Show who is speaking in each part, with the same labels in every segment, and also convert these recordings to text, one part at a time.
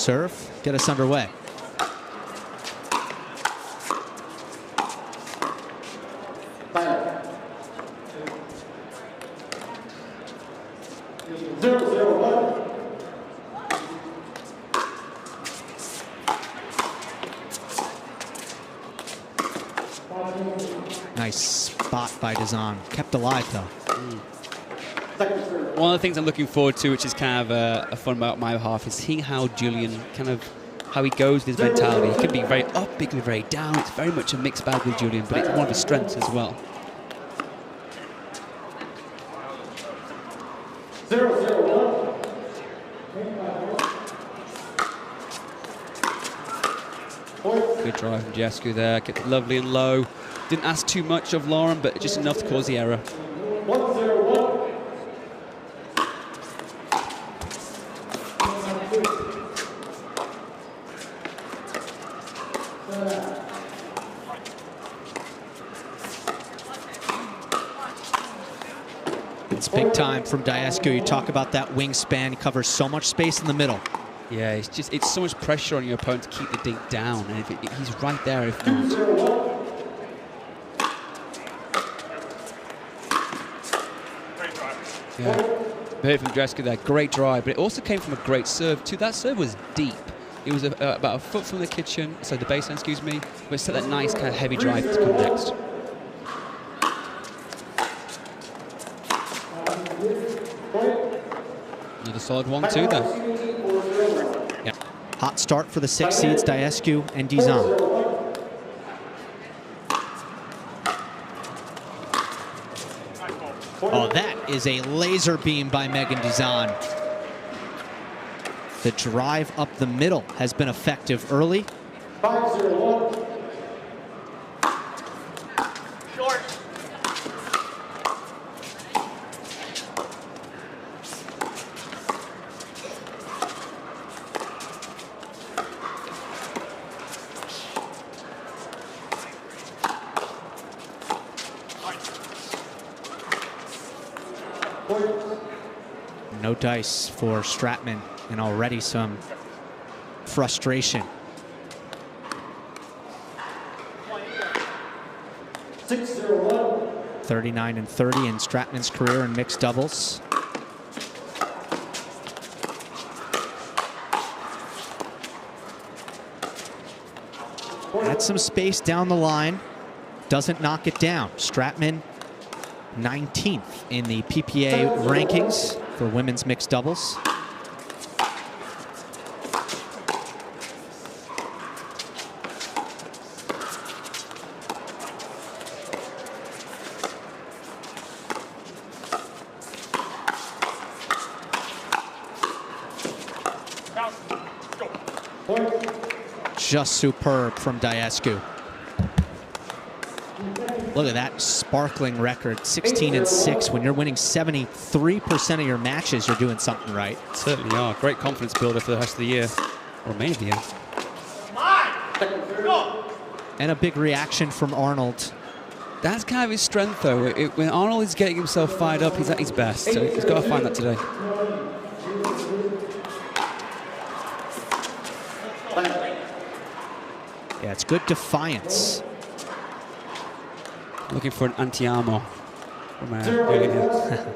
Speaker 1: serve, get us underway. Nice spot by Dizon. Kept alive, though.
Speaker 2: One of the things I'm looking forward to, which is kind of a fun about my half, is seeing how Julian how he goes with his mentality. He can be very up, he can be very down. It's very much a mixed bag with Julian, but it's one of his strengths as well.
Speaker 3: 0-0-1.
Speaker 2: Good drive from Daescu there. Kept it lovely and low. Didn't ask too much of Lauren, but just enough to cause the error.
Speaker 3: 1-0-1.
Speaker 1: It's big time from Daescu. You talk about that wingspan. He covers so much space in the middle.
Speaker 2: Yeah, it's so much pressure on your opponent to keep the dink down, and he's right there if not. Yeah, heard from Daescu there, great drive, but it also came from a great serve too. That serve was deep. It was about a foot from the kitchen, so the baseline, excuse me, but it set that nice kind of heavy drive to come next. Another solid 1-2 there.
Speaker 1: Yeah. Hot start for the 6 seeds, Daescu and Dizon. Oh, that is a laser beam by Megan Dizon. The drive up the middle has been effective early.
Speaker 3: 5-0-1. Short.
Speaker 1: No dice for Stratman, and already some frustration.
Speaker 3: 6-0-1.
Speaker 1: 39 and 30 in Stratman's career in mixed doubles. Had some space down the line, doesn't knock it down. Stratman 19th in the PPA rankings for women's mixed doubles. Just superb from Daescu. Look at that sparkling record, 16 and 6. When you're winning 73% of your matches, you're doing something right.
Speaker 2: Certainly are. Great confidence builder for the rest of the year, or remainder of the year.
Speaker 1: And a big reaction from Arnold.
Speaker 2: That's kind of his strength, though. When Arnold is getting himself fired up, he's at his best. So he's got to find that today.
Speaker 1: Yeah, it's good defiance.
Speaker 2: Looking for an anti-armor from Veolia.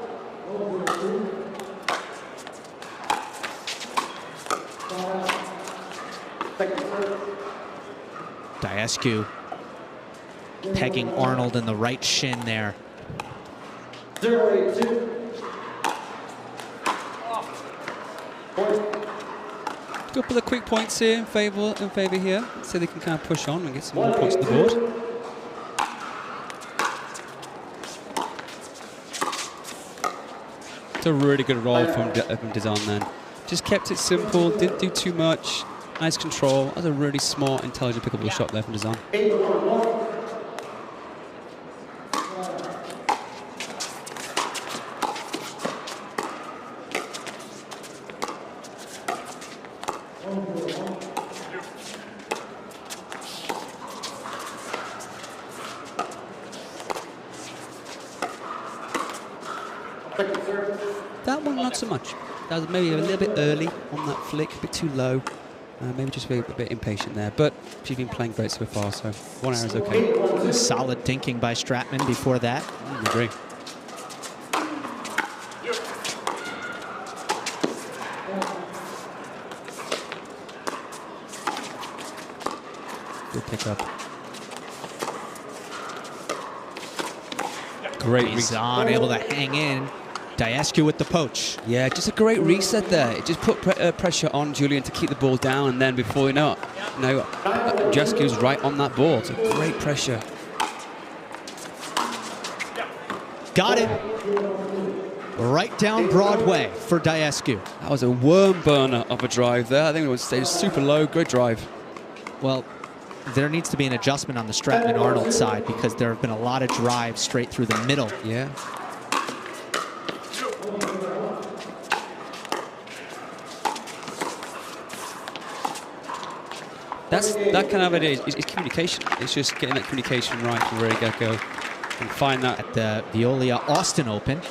Speaker 1: Daescu pegging Arnold in the right shin there.
Speaker 3: 0-8-2.
Speaker 2: Couple of quick points here in favor here, so they can kind of push on and get some more points to the board. It's a really good roll from Dizon then. Just kept it simple, didn't do too much. Nice control. That was a really smart, intelligent pickable shot there from Dizon.
Speaker 3: 8-1-1.
Speaker 2: That one, not so much. That was maybe a little bit early on that flick, a bit too low. Maybe just a bit impatient there, but she's been playing great so far, so 1 hour is okay.
Speaker 1: Solid dinking by Stratman before that.
Speaker 2: Agree. Good pickup. Great
Speaker 1: Dizon able to hang in. Daescu with the poach.
Speaker 2: Yeah, just a great reset there. It just put pressure on Julian to keep the ball down, and then before you know it, Daescu's right on that ball. So great pressure.
Speaker 1: Got it. Right down Broadway for Daescu.
Speaker 2: That was a worm burner of a drive there. I think it was stayed super low. Good drive.
Speaker 1: Well, there needs to be an adjustment on the Stratman Arnold side because there have been a lot of drives straight through the middle.
Speaker 2: Yeah. That kind of it is communication. It's just getting that communication right from the very get-go and find that.
Speaker 1: At the Veolia Austin Open.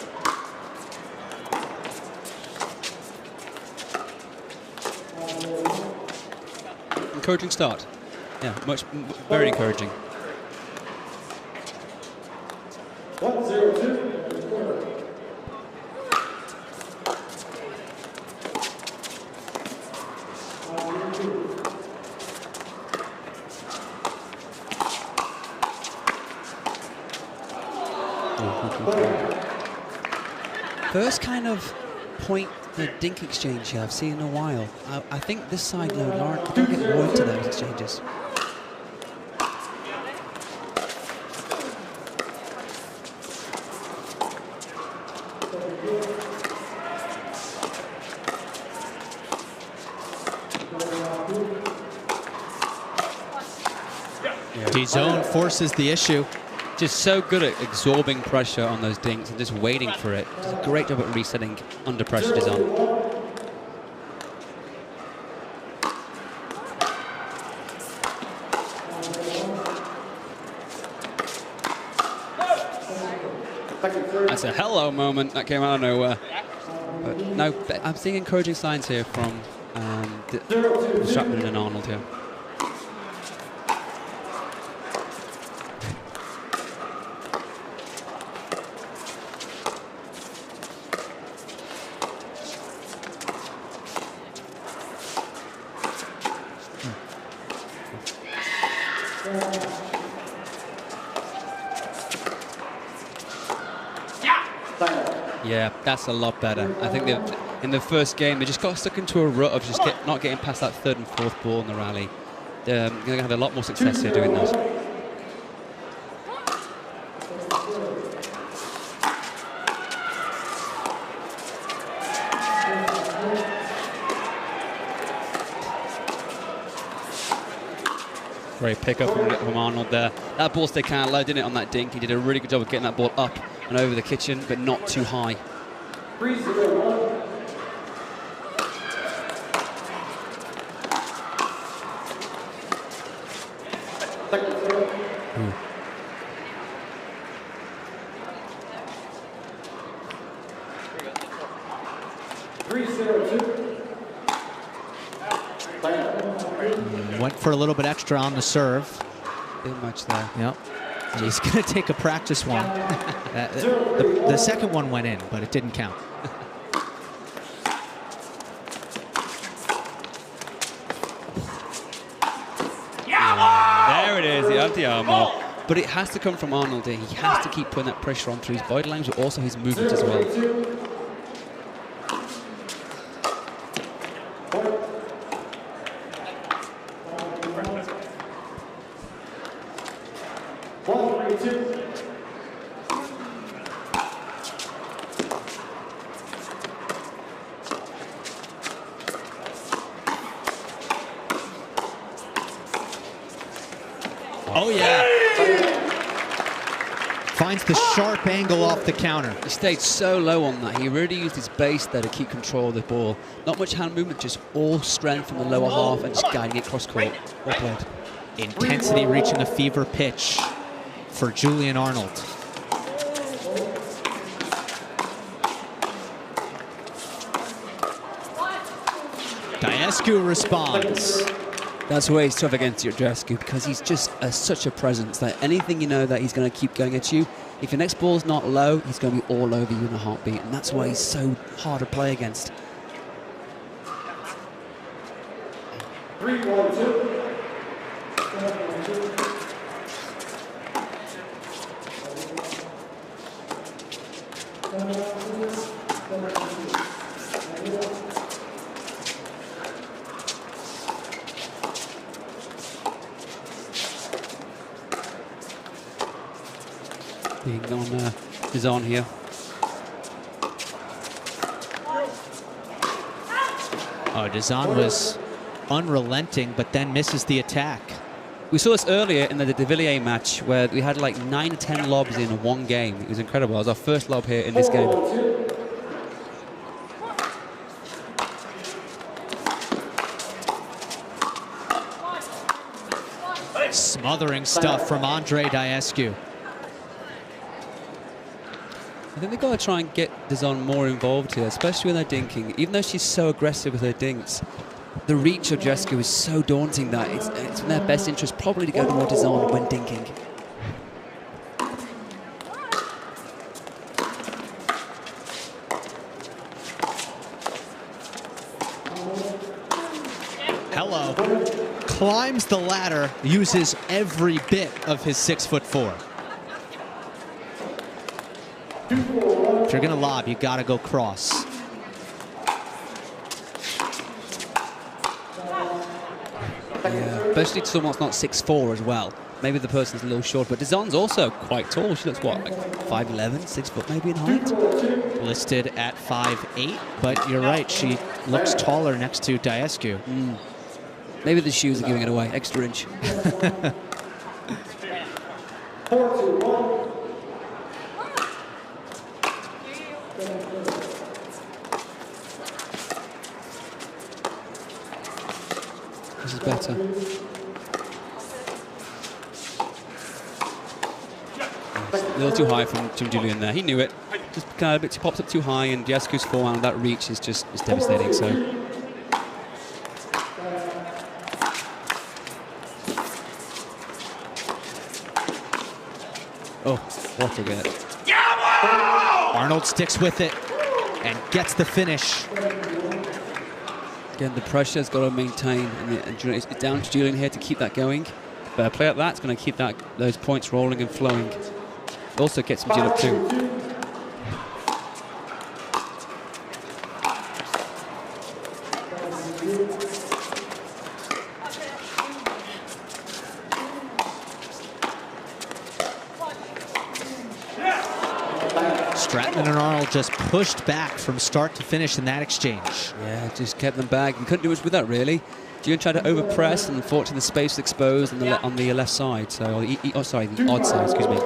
Speaker 2: Encouraging start. Yeah, very encouraging.
Speaker 3: 1-0-2.
Speaker 2: First kind of point the dink exchange here I've seen in a while. I think this side, Lauren can get more into those exchanges.
Speaker 1: Dizon forces the issue.
Speaker 2: Just so good at absorbing pressure on those dinks and just waiting for it. Does a great job at resetting under pressure, Dizon. That's a hello moment that came out of nowhere. But no, I'm seeing encouraging signs here from Stratman and Arnold here. Yeah, that's a lot better. I think in the first game they just got stuck into a rut of just not getting past that third and fourth ball in the rally. They're going to have a lot more success here doing that. Great pickup from Arnold there. That ball stayed kind of low, didn't it, on that dink? He did a really good job of getting that ball up and over the kitchen, but not too high.
Speaker 3: 3-0-1. Second serve. 3-0-2.
Speaker 1: Went for a little bit extra on the serve.
Speaker 2: Bit much there.
Speaker 1: Yep. And he's going to take a practice one. The second one went in, but it didn't count.
Speaker 2: There it is, the anti-armor. But it has to come from Arnold here. He has to keep putting that pressure on through his body language, but also his movement as well.
Speaker 1: Oh, yeah. Finds the sharp angle off the counter.
Speaker 2: He stayed so low on that. He really used his base there to keep control of the ball. Not much hand movement, just all strength from the lower half and just guiding it cross court. Well played.
Speaker 1: Intensity reaching a fever pitch for Julian Arnold. Daescu responds.
Speaker 2: That's why he's tough against your Daescu, because he's just such a presence that anything you know that he's going to keep going at you. If your next ball's not low, he's going to be all over you in a heartbeat, and that's why he's so hard to play against.
Speaker 3: 3-1-2.
Speaker 2: Being on Dizon here.
Speaker 1: Oh, Dizon was unrelenting, but then misses the attack.
Speaker 2: We saw this earlier in the Veolia match where we had like 9 or 10 lobs in one game. It was incredible. It was our first lob here in this game.
Speaker 1: Smothering stuff from Andre Daescu.
Speaker 2: I think they've got to try and get Dizon more involved here, especially with her dinking. Even though she's so aggressive with her dinks, the reach of Daescu is so daunting that it's in their best interest probably to go to more Dizon when dinking.
Speaker 1: Hello. Climbs the ladder, uses every bit of his 6'4". If you're gonna lob, you gotta go cross.
Speaker 2: Yeah, especially to someone that's not 6'4" as well. Maybe the person's a little short, but Dizon's also quite tall. She looks, what, like 5'11", 6 foot maybe in height?
Speaker 1: Listed at 5'8", but you're right, she looks taller next to Daescu.
Speaker 2: Maybe the shoes are giving it away, extra inch.
Speaker 3: 4-2-1.
Speaker 2: This is better. A little too high from Julian there. He knew it. Just kind of a bit, pops up too high, and Daescu's forehand, that reach is just devastating. So. Oh, what a get.
Speaker 1: Arnold sticks with it and gets the finish.
Speaker 2: Again, the pressure's got to maintain, and it's down to Julian here to keep that going. But a play like that's going to keep those points rolling and flowing. Also gets some Jill up too.
Speaker 1: Stratman and Arnold just pushed back from start to finish in that exchange.
Speaker 2: Yeah, just kept them back. You couldn't do much with that, really. Julian tried to overpress, and unfortunately the space was exposed on the left side. So, sorry, the odd side, excuse me.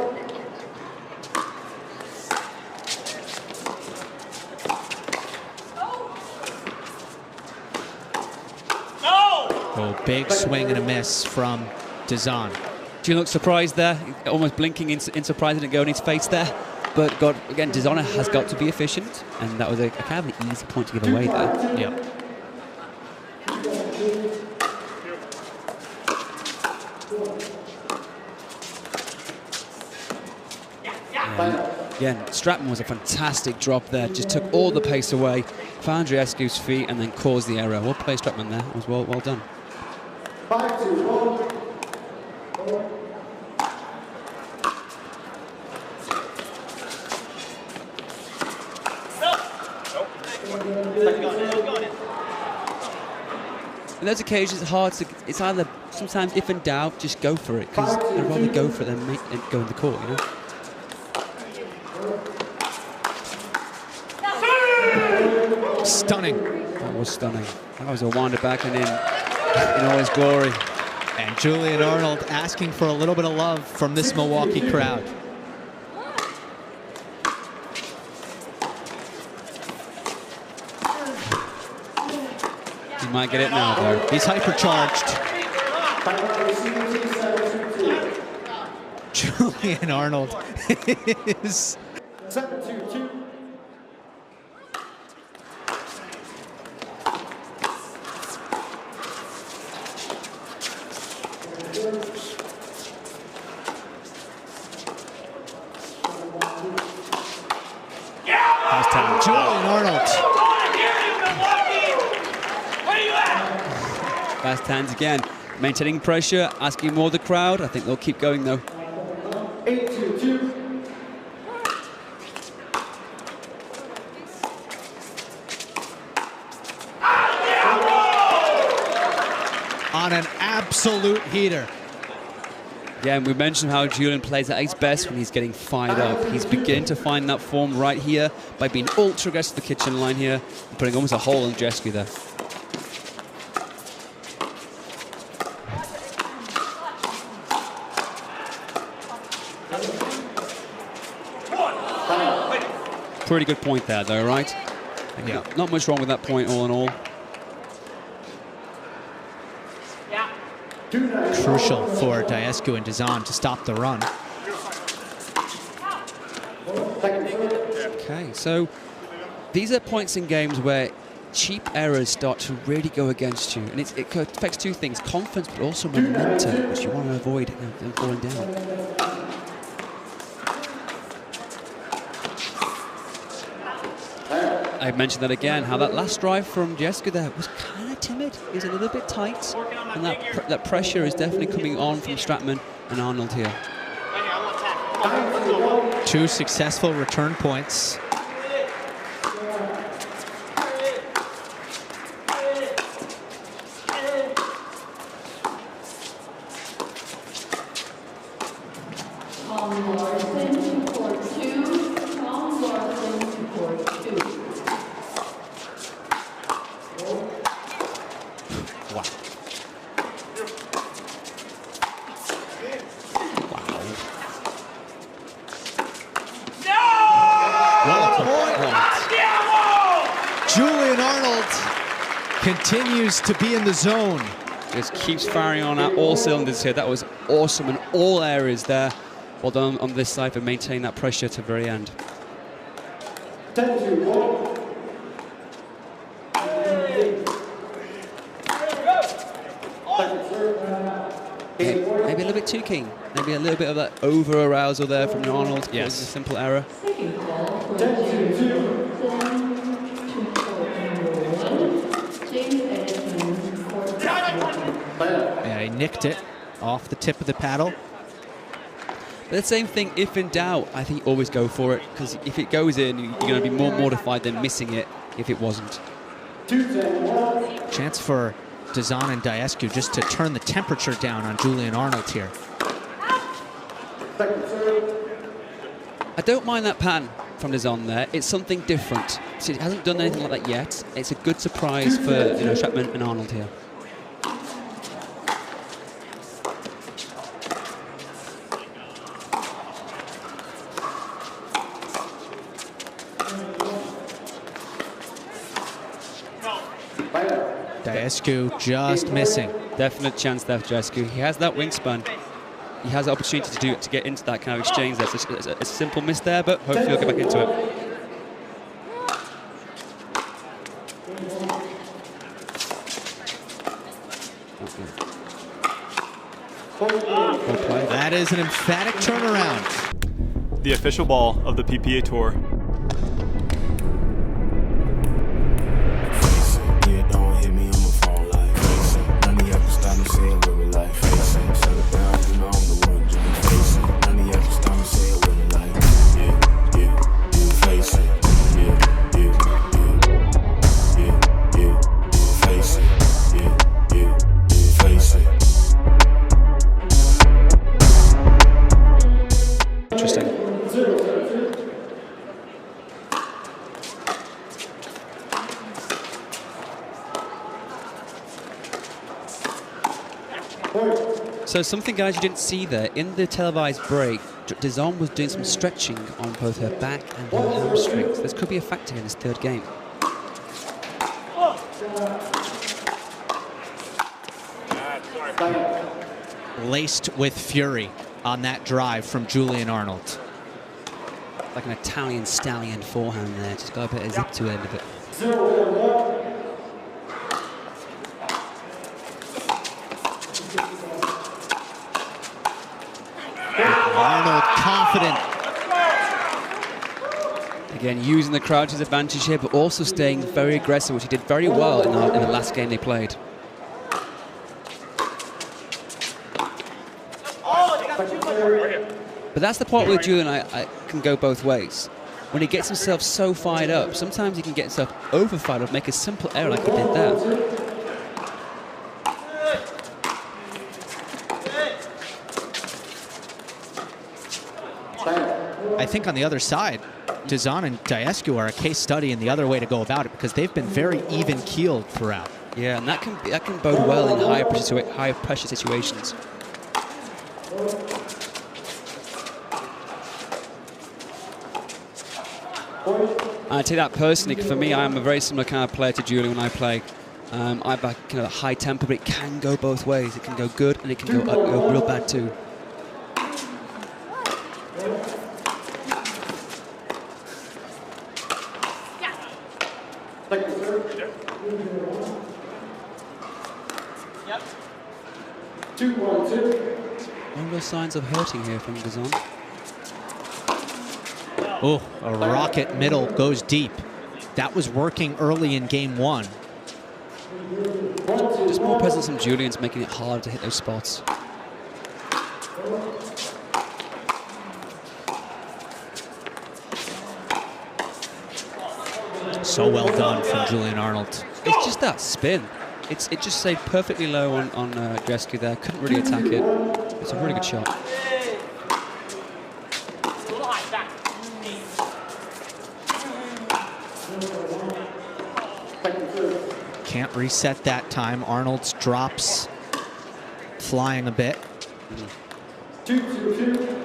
Speaker 1: Oh, big swing and a miss from Dizon.
Speaker 2: Julian looked surprised there, almost blinking in surprise, didn't go in his face there. But again, Dizon has got to be efficient, and that was a kind of an easy point to give away there.
Speaker 1: Yep.
Speaker 2: Again, Stratman was a fantastic drop there, just took all the pace away, found Daescu's feet, and then caused the error. Well played, Stratman there. It was well done.
Speaker 3: 5-2-1.
Speaker 2: In those occasions, it's hard to. It's either sometimes, if in doubt, just go for it, because I'd rather go for it than go in the court, you know.
Speaker 1: Stunning.
Speaker 2: That was stunning. That was a winder back and in all his glory.
Speaker 1: And Julian Arnold asking for a little bit of love from this Milwaukee crowd.
Speaker 2: He might get it now, though.
Speaker 1: He's hypercharged. Julian Arnold is
Speaker 3: 7-2-2.
Speaker 1: Pass down. Julian Arnold.
Speaker 2: Fast hands again. Maintaining pressure, asking more of the crowd. I think they'll keep going though.
Speaker 3: 8-2-2.
Speaker 1: On an absolute heater.
Speaker 2: Yeah, and we mentioned how Julian plays at his best when he's getting fired up. He's beginning to find that form right here by being ultra aggressive to the kitchen line here and putting almost a hole in Daescu there. Pretty good point there, though, right?
Speaker 1: Yeah.
Speaker 2: Not much wrong with that point, all in all.
Speaker 1: Crucial for Daescu and Dizon to stop the run.
Speaker 2: Okay, so these are points in games where cheap errors start to really go against you, and it affects two things: confidence, but also momentum, which you want to avoid them falling down. I mentioned that again, how that last drive from Daescu there was kind of timid. He was a little bit tight, and that pressure is definitely coming on from Stratman and Arnold here.
Speaker 1: 2 successful return points. Julian Arnold continues to be in the zone.
Speaker 2: Just keeps firing on at all cylinders here. That was awesome in all areas there. Well done on this side for maintaining that pressure to the very end.
Speaker 3: 10-1.
Speaker 2: Maybe a little bit too keen. Maybe a little bit of that over-arousal there from Arnold.
Speaker 1: Yes.
Speaker 2: It was a simple error.
Speaker 3: 10-2.
Speaker 1: Yeah, he nicked it off the tip of the paddle.
Speaker 2: But the same thing, if in doubt, I think always go for it, because if it goes in, you're going to be more mortified than missing it if it wasn't.
Speaker 3: 2-10-1.
Speaker 1: Chance for Dizon and Daescu just to turn the temperature down on Julian Arnold here.
Speaker 3: Second serve.
Speaker 2: I don't mind that pattern from Dizon there. It's something different. So it hasn't done anything like that yet. It's a good surprise for Stratman and Arnold here.
Speaker 1: Daescu just missing.
Speaker 2: Definite chance there for Daescu. He has that wingspan. He has the opportunity to get into that kind of exchange. That's a simple miss there, but hopefully he'll get back into it. Well played.
Speaker 1: That is an emphatic turnaround.
Speaker 4: The official ball of the PPA Tour.
Speaker 2: So something, guys, you didn't see there, in the televised break, Dizon was doing some stretching on both her back and her hamstrings. This could be a factor in this third game.
Speaker 1: Laced with fury on that drive from Julian Arnold.
Speaker 2: Like an Italian stallion forehand there. Just got a bit of zip to the end of it.
Speaker 3: 0-1.
Speaker 1: Arnold confident.
Speaker 2: Again, using the crowd to his advantage here, but also staying very aggressive, which he did very well in the last game they played. But that's the part where Julian I can go both ways. When he gets himself so fired up, sometimes he can get himself over fired up, make a simple error like he did there.
Speaker 1: I think on the other side, Dizon and Daescu are a case study in the other way to go about it, because they've been very even-keeled throughout.
Speaker 2: Yeah, and that can bode well in higher pressure situations. I take that personally. For me, I am a very similar kind of player to Julian when I play. I back kind of high tempo, but it can go both ways. It can go good and it can go real bad too. No real signs of hurting here from Dizon.
Speaker 1: Oh, a rocket middle goes deep. That was working early in game one.
Speaker 2: Just more presence from Julian's making it hard to hit those spots.
Speaker 1: So well done from Julian Arnold.
Speaker 2: It's just that spin. It just stayed perfectly low on Daescu there. Couldn't really attack it. It's a really good shot.
Speaker 1: Can't reset that time. Arnold's drops flying a bit.
Speaker 3: 2-2-2.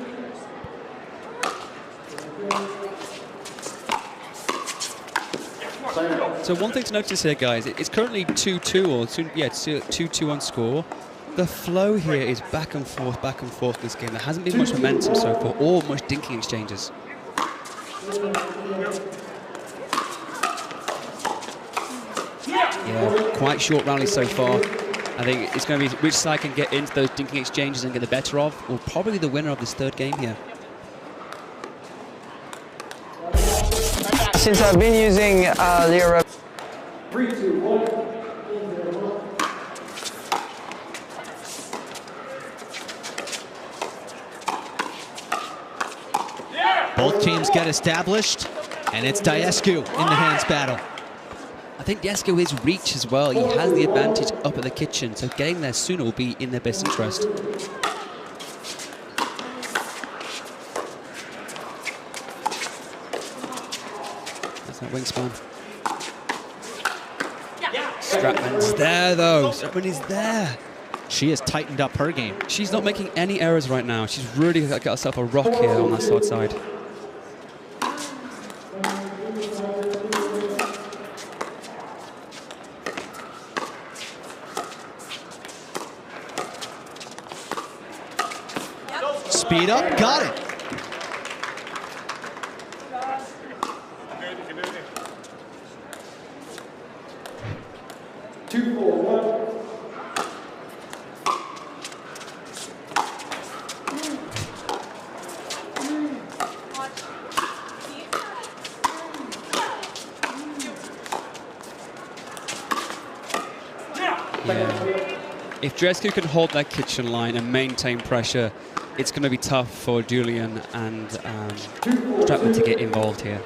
Speaker 2: So one thing to notice here, guys, it's currently 2-2 or 2-2 on score. The flow here is back and forth in this game. There hasn't been much momentum so far, or much dinking exchanges. Yeah, quite short rally so far. I think it's going to be which side can get into those dinking exchanges and get the better of, or probably the winner of this third game here.
Speaker 5: Since I've been using Lira.
Speaker 3: 3-2-1.
Speaker 1: Both teams get established, and it's Daescu in the hands battle.
Speaker 2: I think Daescu is reach as well. He has the advantage up at the kitchen, so getting there sooner will be in their best interest. That's that wingspan. Stratman's there though. Stratman is there.
Speaker 1: She has tightened up her game.
Speaker 2: She's not making any errors right now. She's really got herself a rock here on that short side.
Speaker 1: Speed up, got it.
Speaker 2: If Daescu can hold that kitchen line and maintain pressure, it's going to be tough for Julian and Stratman to get involved here.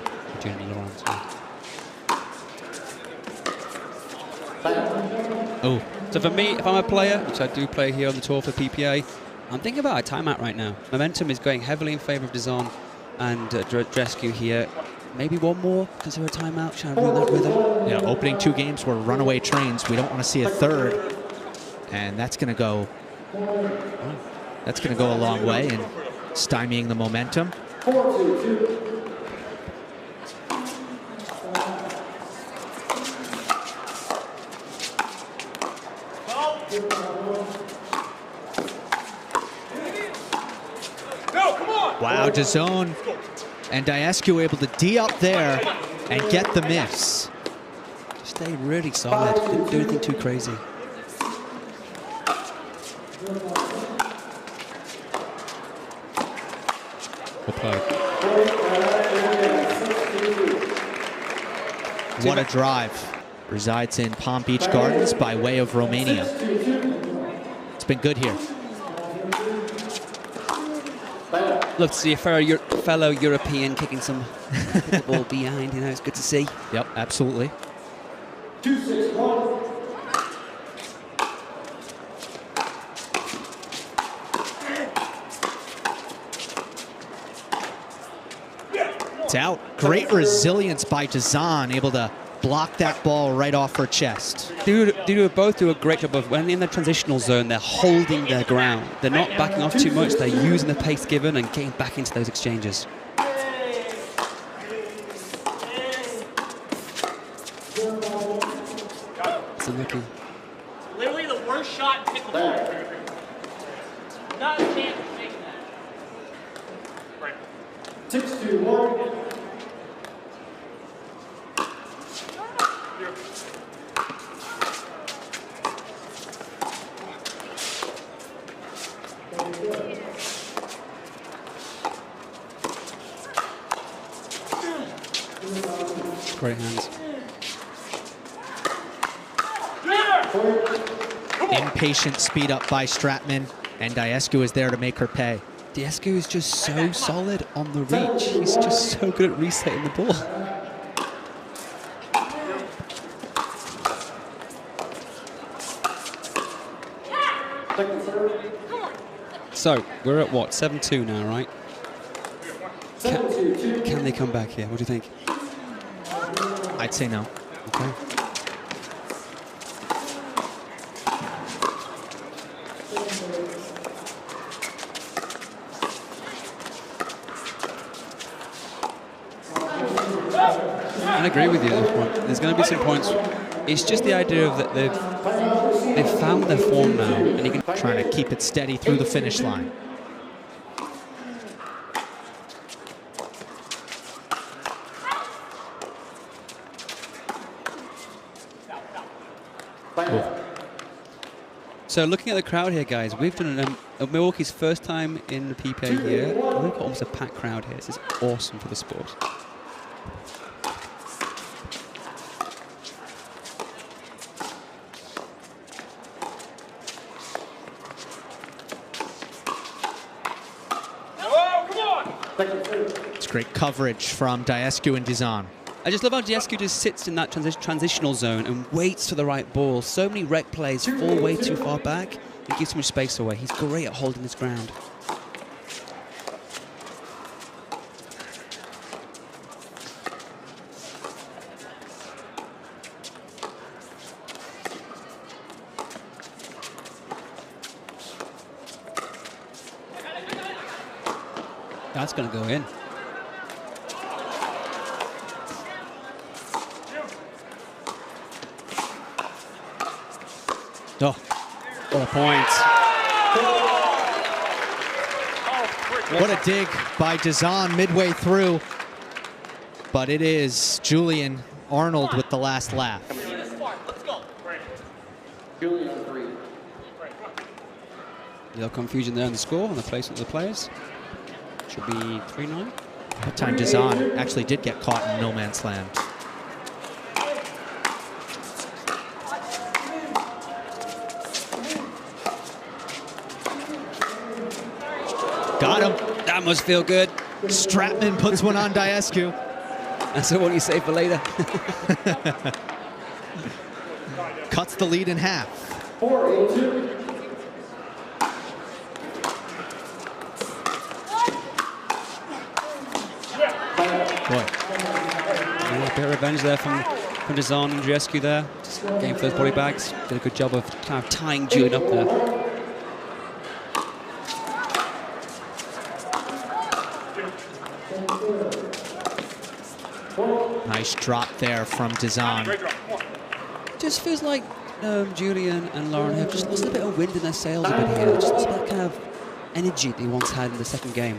Speaker 1: Oh,
Speaker 2: so for me, if I'm a player, which I do play here on the tour for PPA, I'm thinking about a timeout right now. Momentum is going heavily in favour of Dizon and Daescu here. Maybe one more, consider a timeout, trying to ruin that rhythm.
Speaker 1: yeah, opening two games were runaway trains. We don't want to see a third, and that's going to go. That's going to go a long way in stymieing the momentum.
Speaker 3: 4-2-2.
Speaker 1: Wow, Dizon and Daescu able to D up there and get the miss.
Speaker 2: Just stay really solid, didn't do anything too crazy. Well played.
Speaker 1: What a drive. Resides in Palm Beach Gardens by way of Romania. It's been good here.
Speaker 2: Love to see a fellow European kicking some pickleball behind. You know, it's good to see.
Speaker 1: Yep, absolutely.
Speaker 3: 2-6-1.
Speaker 1: It's out. Great resilience by Dizon, able to block that ball right off her chest.
Speaker 2: They both do a great job of, when in the transitional zone, they're holding their ground. They're not backing off too much. They're using the pace given and getting back into those exchanges. It's unlucky.
Speaker 6: Literally the worst shot in pickleball. Not a chance of making that.
Speaker 3: 6-2-1.
Speaker 2: Great hands.
Speaker 1: Impatient speed up by Stratman, and Daescu is there to make her pay.
Speaker 2: Daescu is just so solid on the reach. He's just so good at resetting the ball. So, we're at what? 7-2 now, right? Can they come back here? What do you think?
Speaker 1: I'd say no.
Speaker 2: Okay. I agree with you at this point. There's going to be some points. It's just the idea of that they've found their form now, and you can
Speaker 1: Trying to keep it steady through the finish line.
Speaker 2: So looking at the crowd here, guys, we've done Milwaukee's first time in the PPA here. We've got almost a packed crowd here. This is awesome for the sport.
Speaker 1: It's great coverage from Daescu and Dizon.
Speaker 2: I just love how Daescu just sits in that transitional zone and waits for the right ball. So many rec plays fall way too far back and gives too much space away. He's great at holding his ground. That's going to go in. Oh, what a point.
Speaker 1: What a dig by Dizon midway through. But it is Julian Arnold with the last laugh.
Speaker 2: A little confusion there on the score, on the placement of the players. Should be 3-9.
Speaker 1: That time Dizon actually did get caught in no man's land. Got him.
Speaker 2: That must feel good.
Speaker 1: Stratman puts one on Daescu.
Speaker 2: That's the one you save for later.
Speaker 1: Cuts the lead in half.
Speaker 3: 4-8-2.
Speaker 1: Boy,
Speaker 2: Yeah, a bit of revenge there from Dizon and Daescu there. Just going for those body bags. Did a good job of kind of tying Julian up there.
Speaker 1: nice drop there from Dizon.
Speaker 2: Just feels like Julian and Lauren have just lost a bit of wind in their sails a bit here. Just lost that kind of energy they once had in the second game.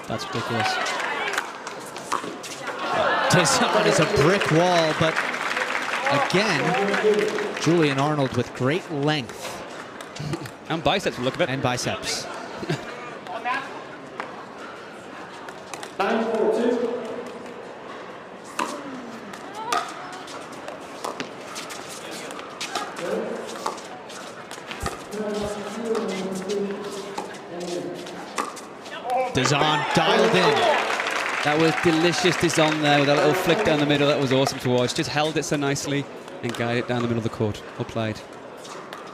Speaker 2: That's ridiculous.
Speaker 1: Dizon is a brick wall, but Again, Julian Arnold with great length.
Speaker 2: And biceps, look at it.
Speaker 1: And biceps.
Speaker 3: 9-4-2.
Speaker 1: Dizon dialed in.
Speaker 2: That was delicious Dizon there with a little flick down the middle. That was awesome to watch. Just held it so nicely and guided it down the middle of the court. Well played.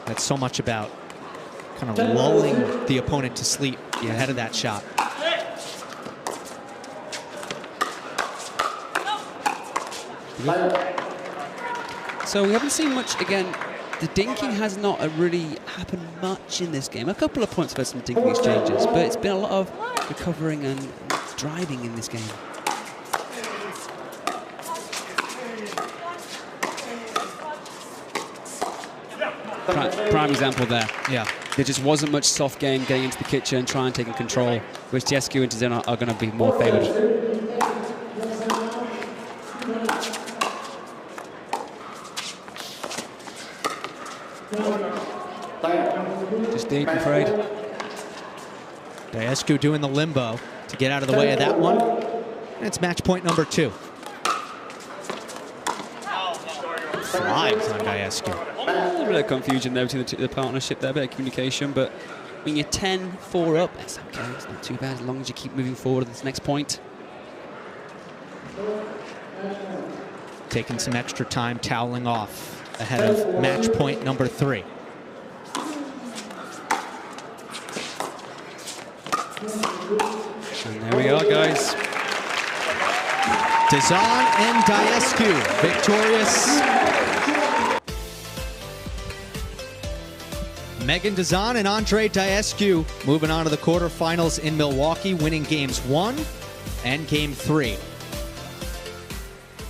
Speaker 1: That's so much about kind of lulling the opponent to sleep ahead of that shot.
Speaker 2: So we haven't seen much again. The dinking has not really happened much in this game. A couple of points about some dinking exchanges, but it's been a lot of recovering and driving in this game. Prime example there.
Speaker 1: Yeah.
Speaker 2: There just wasn't much soft game getting into the kitchen, trying taking control, which Daescu and Dizon are going to be more favoured. Just deep, I'm afraid.
Speaker 1: Daescu doing the limbo to get out of the way of that one. And it's match point number 2. Flies on Daescu.
Speaker 2: A little bit of confusion there between the partnership there, a bit of communication, but when you're 10-4 up, that's okay, it's not too bad as long as you keep moving forward to this next point.
Speaker 1: Taking some extra time toweling off ahead of match point number 3.
Speaker 2: And there we are, guys.
Speaker 1: Dizon and Daescu victorious. Megan Dizon and Andre Daescu moving on to the quarterfinals in Milwaukee, winning games 1 and game 3.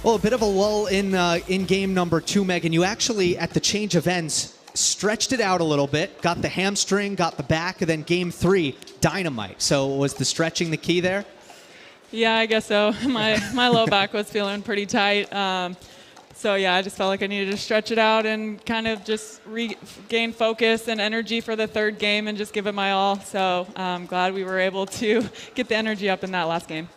Speaker 1: Well, a bit of a lull in game number 2, Megan. You actually, at the change of ends, stretched it out a little bit, got the hamstring, got the back, and then game 3, dynamite. So was the stretching the key there?
Speaker 7: Yeah, I guess so. My low back was feeling pretty tight. So yeah, I just felt like I needed to stretch it out and kind of just regain focus and energy for the third game and just give it my all. So I'm glad we were able to get the energy up in that last game.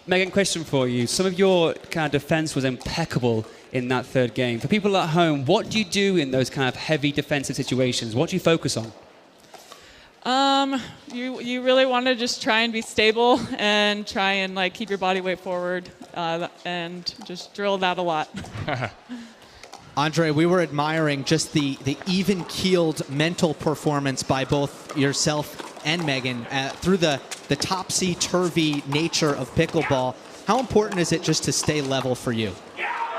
Speaker 2: Megan, question for you. Some of your kind of defense was impeccable in that third game. For people at home, what do you do in those kind of heavy defensive situations? What do you focus on?
Speaker 7: You really want to just try and be stable and try and like keep your body weight forward and just drill that a lot.
Speaker 1: Andre, we were admiring just the even-keeled mental performance by both yourself and Megan through the topsy-turvy nature of pickleball. How important is it just to stay level for you?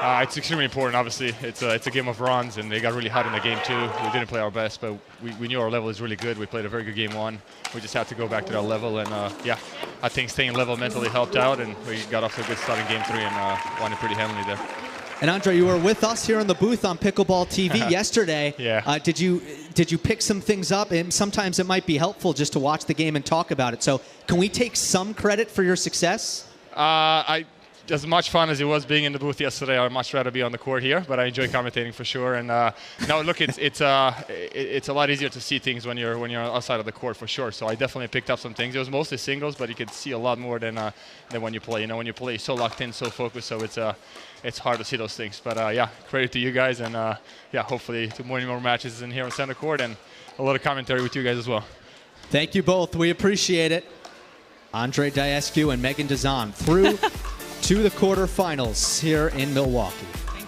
Speaker 8: It's extremely important, obviously. It's a game of runs, and they got really hot in the game, too. We didn't play our best, but we knew our level is really good. We played a very good game 1. We just had to go back to that level, and yeah, I think staying level mentally helped out, and we got off to a good start in game 3 and won it pretty handily there.
Speaker 1: And Andre, you were with us here in the booth on Pickleball TV yesterday.
Speaker 8: Yeah.
Speaker 1: Did you pick some things up? And sometimes it might be helpful just to watch the game and talk about it. So can we take some credit for your success?
Speaker 8: As much fun as it was being in the booth yesterday, I'd much rather be on the court here, but I enjoy commentating for sure. And no, look, it's a lot easier to see things when you're outside of the court for sure. So I definitely picked up some things. It was mostly singles, but you could see a lot more than when you play. You know, when you play so locked in, so focused, so it's hard to see those things. But yeah, credit to you guys, and yeah, hopefully many more matches in here on center court and a lot of commentary with you guys as well.
Speaker 1: Thank you both. We appreciate it. Andre Daescu and Megan Dizon through to the quarterfinals here in Milwaukee.